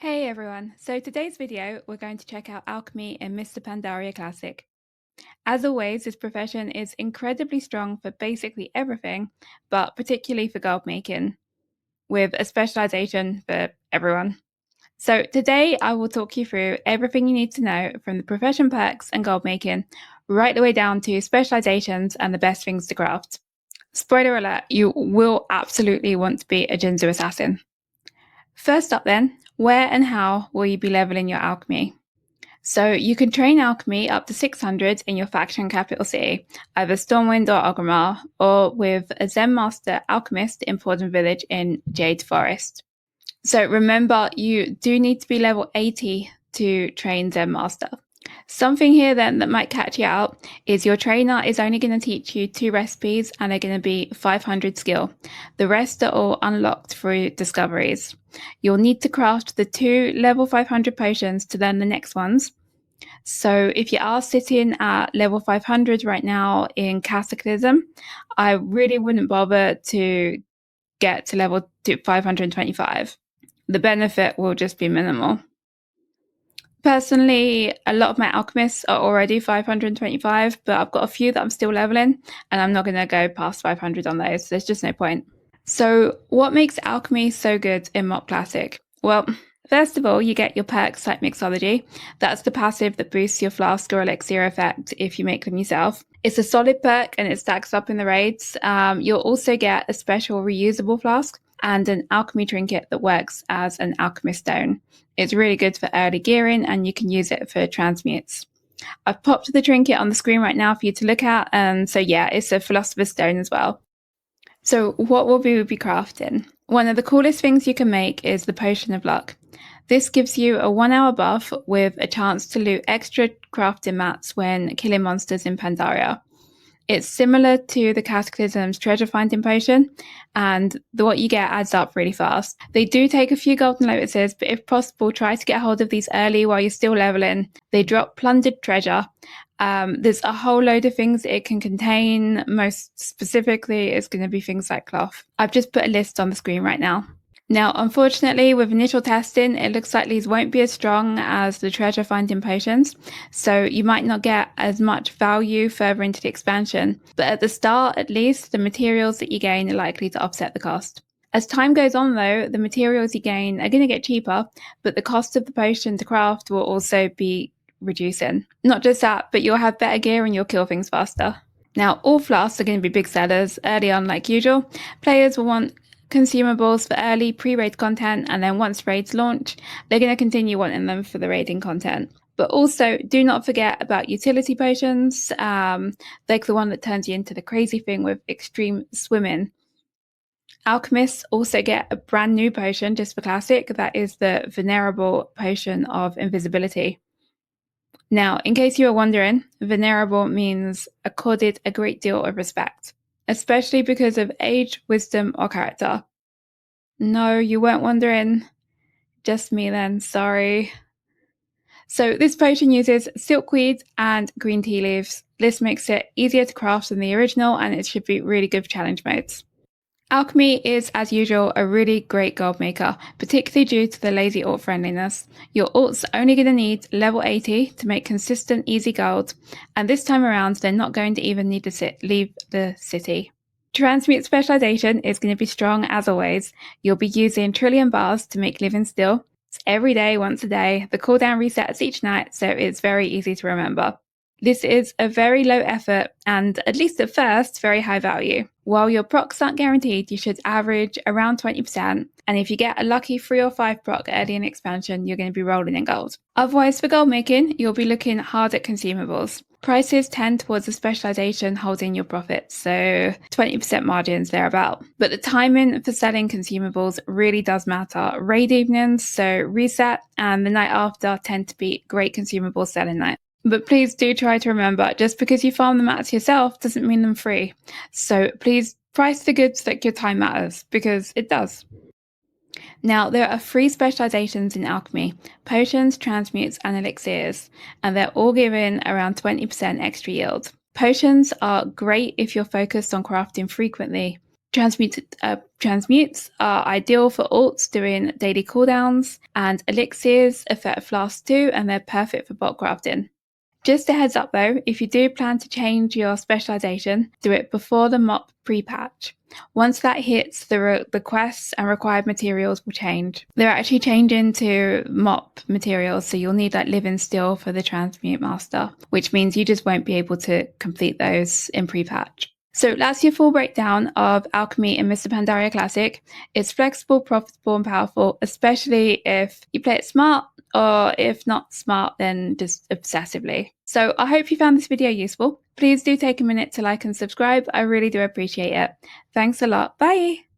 Hey everyone, so today's video we're going to check out Alchemy in Mr. Pandaria Classic. As always, this profession is incredibly strong for basically everything, but particularly for gold making, with a specialization for everyone. So today I will talk you through everything you need to know from the profession perks and gold making, right the way down to specializations and the best things to craft. Spoiler alert, you will absolutely want to be a Jinzu assassin. First up then, where and how will you be leveling your alchemy? So you can train alchemy up to 600 in your faction capital city, either Stormwind or Orgrimmar, or with a Zen Master Alchemist in Fordham Village in Jade Forest. So remember, you do need to be level 80 to train Zen Master. Something here then that might catch you out is your trainer is only going to teach you 2 recipes and they're going to be 500 skill. The rest are all unlocked through discoveries. You'll need to craft the 2 level 500 potions to learn the next ones. So if you are sitting at level 500 right now in Cataclysm, I really wouldn't bother to get to level 525. The benefit will just be minimal. Personally, a lot of my alchemists are already 525, but I've got a few that I'm still leveling, and I'm not going to go past 500 on those. There's just no point. So what makes alchemy so good in MoP Classic? Well, first of all, you get your perks like Mixology. That's the passive that boosts your flask or elixir effect if you make them yourself. It's a solid perk and it stacks up in the raids. You'll also get a special reusable flask and an alchemy trinket that works as an alchemist stone. It's really good for early gearing and you can use it for transmutes. I've popped the trinket on the screen right now for you to look at, and so yeah, it's a philosopher's stone as well. So what will we be crafting? One of the coolest things you can make is the Potion of Luck. This gives you a 1-hour buff with a chance to loot extra crafting mats when killing monsters in Pandaria. It's similar to the Cataclysm's treasure finding potion, and what you get adds up really fast. They do take a few golden lotuses, but if possible, try to get hold of these early while you're still leveling. They drop plundered treasure. There's a whole load of things it can contain. Most specifically, it's going to be things like cloth. I've just put a list on the screen right now. Now, unfortunately, with initial testing, it looks like these won't be as strong as the treasure finding potions, so you might not get as much value further into the expansion. But at the start, at least, the materials that you gain are likely to offset the cost. As time goes on, though, the materials you gain are going to get cheaper, but the cost of the potion to craft will also be reducing. Not just that, but you'll have better gear and you'll kill things faster. Now, all flasks are going to be big sellers early on like usual. Players will want consumables for early pre-raid content, and then once raids launch, they're going to continue wanting them for the raiding content. But also, do not forget about utility potions, like the one that turns you into the crazy thing with extreme swimming. Alchemists also get a brand new potion just for Classic, that is the Venerable Potion of Invisibility. Now, in case you were wondering, Venerable means accorded a great deal of respect, especially because of age, wisdom, or character. No, you weren't wondering. Just me then, sorry. So this potion uses silkweed and green tea leaves. This makes it easier to craft than the original, and it should be really good for challenge modes. Alchemy is, as usual, a really great gold maker, particularly due to the lazy ult friendliness. Your ult's only going to need level 80 to make consistent, easy gold, and this time around, they're not going to even need to leave the city. Transmute Specialization is going to be strong as always. You'll be using trillion bars to make living still. It's every day, once a day. The cooldown resets each night, so it's very easy to remember. This is a very low effort and, at least at first, very high value. While your procs aren't guaranteed, you should average around 20%, and if you get a lucky 3 or 5 proc early in expansion, you're going to be rolling in gold. Otherwise, for gold making, you'll be looking hard at consumables. Prices tend towards the specialization holding your profits, so 20% margins thereabout. But the timing for selling consumables really does matter. Raid evenings, so reset, and the night after tend to be great consumable selling night. But please do try to remember, just because you farm the mats yourself doesn't mean them free. So please price the goods like your time matters, because it does. Now, there are 3 specializations in alchemy: potions, transmutes, and elixirs, and they're all giving around 20% extra yield. Potions are great if you're focused on crafting frequently, Transmutes are ideal for alts doing daily cooldowns, and elixirs affect Flask too, and they're perfect for bot crafting. Just a heads up though, if you do plan to change your specialization, do it before the MoP pre-patch. Once that hits, the quests and required materials will change. They're actually changing to MoP materials, so you'll need like living steel for the Transmute Master, which means you just won't be able to complete those in pre-patch. So that's your full breakdown of Alchemy in Mr. Pandaria Classic. It's flexible, profitable, and powerful, especially if you play it smart, or if not smart, then just obsessively. So I hope you found this video useful. Please do take a minute to like and subscribe. I really do appreciate it. Thanks a lot. Bye.